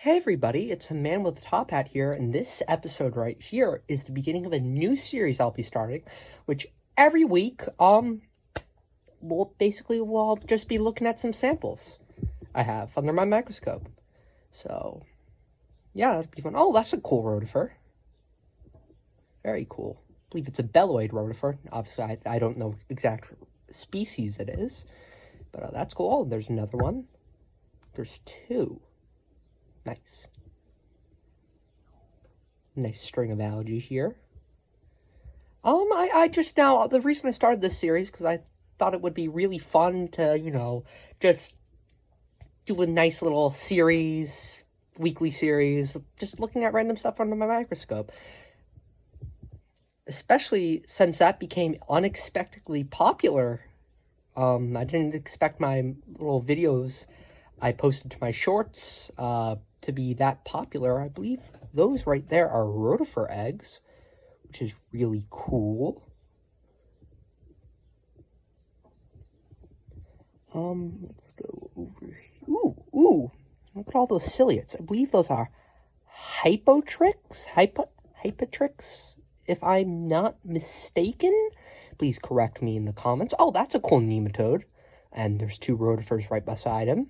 Hey everybody, it's a man with a top hat here, and this episode right here is the beginning of a new series I'll be starting, which every week, we'll just be looking at some samples I have under my microscope. So, yeah, that'll be fun. Oh, that's a cool rotifer. Very cool. I believe it's a belloid rotifer. Obviously, I don't know exact species it is, but that's cool. Oh, there's another one. There's two. Nice. Nice string of algae here. I just now, the reason I started this series, because I thought it would be really fun to, just do a nice little series, weekly series, just looking at random stuff under my microscope. Especially since that became unexpectedly popular. I didn't expect my little videos I posted to my shorts, to be that popular. I believe those right there are rotifer eggs, which is really cool. Let's go over here. Ooh, look at all those ciliates. I believe those are hypotrix, if I'm not mistaken. Please correct me in the comments. Oh, that's a cool nematode. And there's two rotifers right beside him.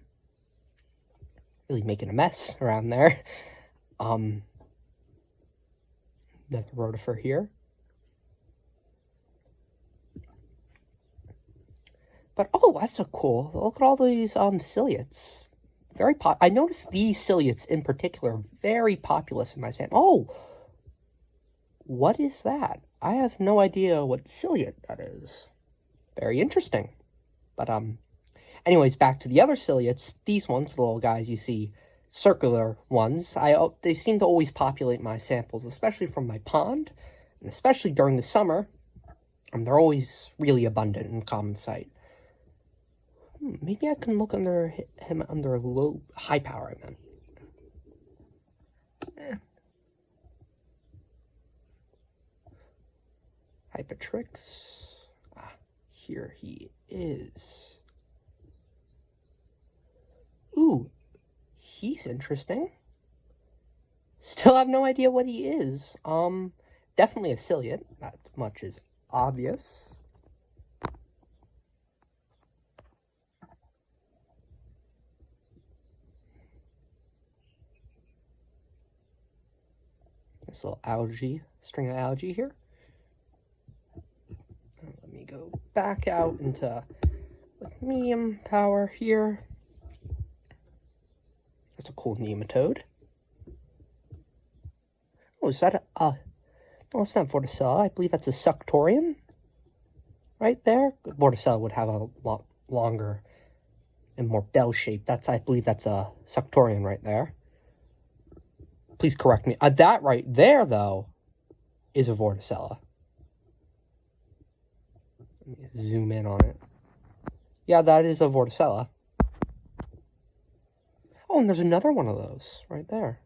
Really making a mess around there. Another rotifer here. But, oh, that's so cool. Look at all these, ciliates. I noticed these ciliates in particular, very populous in my sample. Oh! What is that? I have no idea what ciliate that is. Very interesting. But, anyways, back to the other ciliates. These ones, the little guys you see, circular ones, they seem to always populate my samples, especially from my pond, and especially during the summer. They're always really abundant in common sight. Maybe I can look under him under high power, I meant. Hypotrix. Here he is. Ooh, he's interesting. Still have no idea what he is. Definitely a ciliate. That much is obvious. This little string of algae here. Let me go back out into medium power here. That's a cool nematode. Oh, is that no, it's not Vorticella. I believe that's a Suctorian. Right there. Vorticella would have a lot longer and more bell-shaped. I believe that's a Suctorian right there. Please correct me. That right there, though, is a Vorticella. Let me zoom in on it. Yeah, that is a Vorticella. Oh, and there's another one of those right there.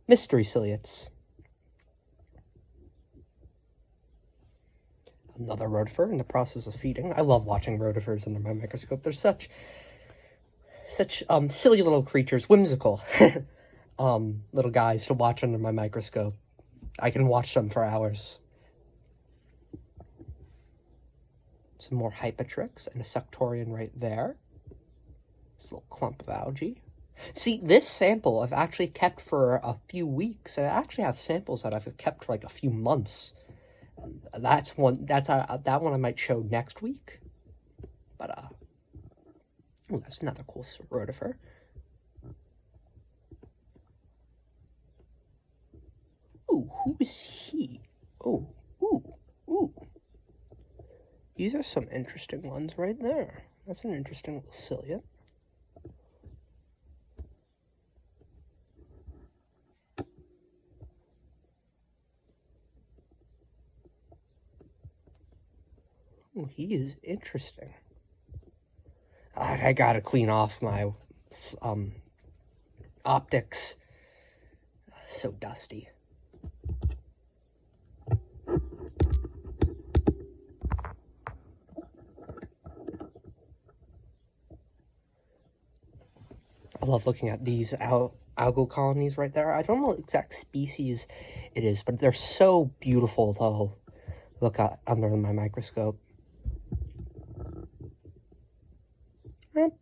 Mystery ciliates. Another rotifer in the process of feeding. I love watching rotifers under my microscope. They're such silly little creatures, whimsical little guys to watch under my microscope. I can watch them for hours. Some more Hypotrix and a Suctorian right there. This little clump of algae. See, this sample I've actually kept for a few weeks, and I actually have samples that I've kept for like a few months. That one I might show next week. But oh, that's another cool rotifer. Ooh, who is he? Oh, ooh. These are some interesting ones right there. That's an interesting little ciliate. Oh, he is interesting. I gotta clean off my optics. So dusty. I love looking at these algal colonies right there. I don't know what exact species it is, but they're so beautiful to look at under my microscope.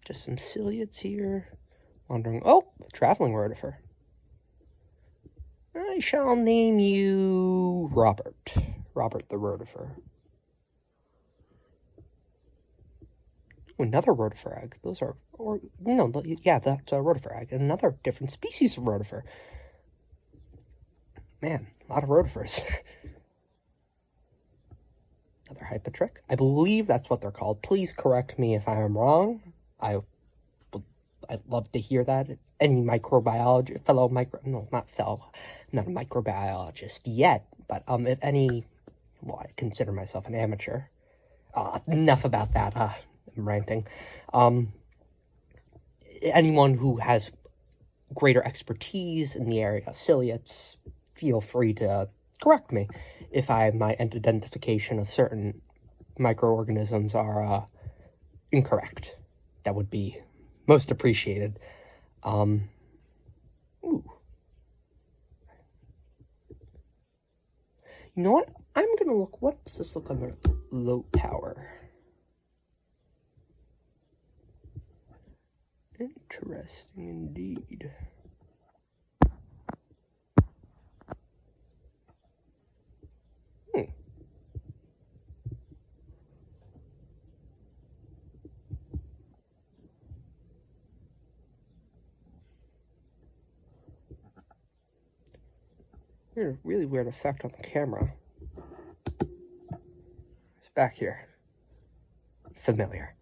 Just some ciliates here. Wondering, oh, traveling rotifer. I shall name you Robert. Robert the rotifer. Another rotifer egg. Those are, or no, yeah, that's a rotifer egg. Another different species of rotifer. Man, a lot of rotifers. Another hypatrick. I believe that's what they're called. Please correct me if I am wrong. I'd love to hear that. Any microbiologist, not a microbiologist yet, but if any, well, I consider myself an amateur. Enough about that. I'm ranting. Anyone who has greater expertise in the area of ciliates, feel free to correct me if my identification of certain microorganisms are incorrect. That would be most appreciated. Ooh. You know what? I'm gonna look. What does this look under low power? Interesting indeed. A really weird effect on the camera. It's back here. Familiar.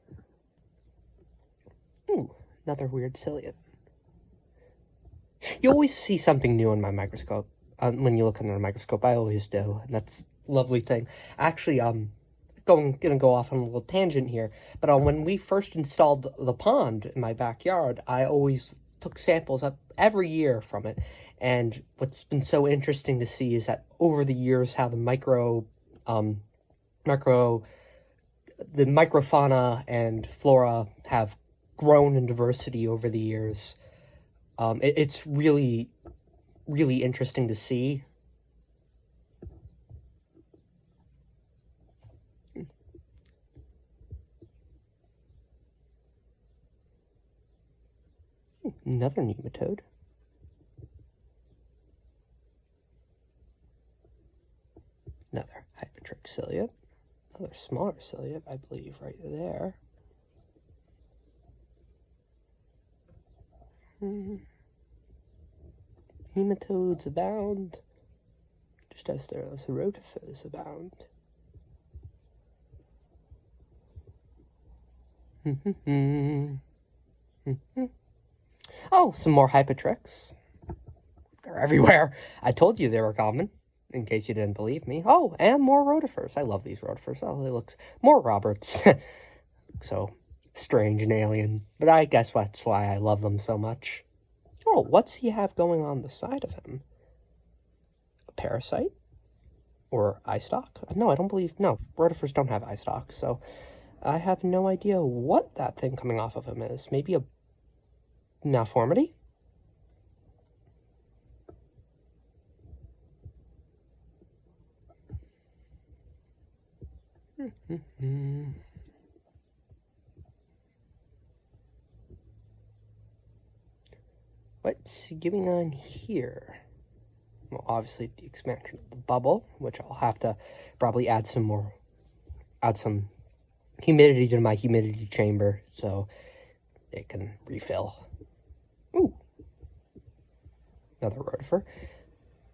Ooh, another weird ciliate. You always see something new in my microscope. When you look under the microscope, I always do, and that's a lovely thing. Actually, gonna go off on a little tangent here, but when we first installed the pond in my backyard, I always took samples up every year from it. And what's been so interesting to see is that over the years, how the microfauna and flora have grown in diversity over the years. It's really, really interesting to see. Another nematode. Another hypatrick ciliate. Another smaller ciliate, I believe, right there. Nematodes abound, just as those rotifers abound. Oh, some more hypatricks. They're everywhere. I told you they were common, in case you didn't believe me. Oh, and more rotifers. I love these rotifers. Oh, they look more Roberts. So strange and alien. But I guess that's why I love them so much. Oh, what's he have going on the side of him? A parasite? Or eye stalk? No, I don't believe... No, rotifers don't have eye stalks, so I have no idea what that thing coming off of him is. Maybe a malformity? What's going on here? Well, obviously the expansion of the bubble, which I'll have to probably add some humidity to my humidity chamber so it can refill. Ooh, another rotifer.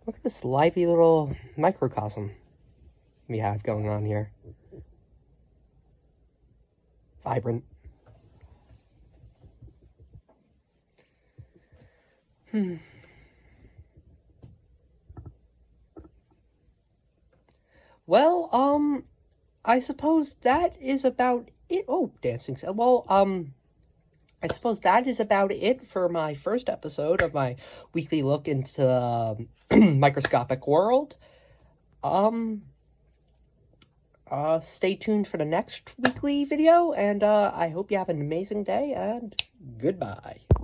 Look at this lively little microcosm we have going on here. Vibrant. Well, I suppose that is about it. Oh, dancing. Well, I suppose that is about it for my first episode of my weekly look into the microscopic world. Stay tuned for the next weekly video, and I hope you have an amazing day, and goodbye.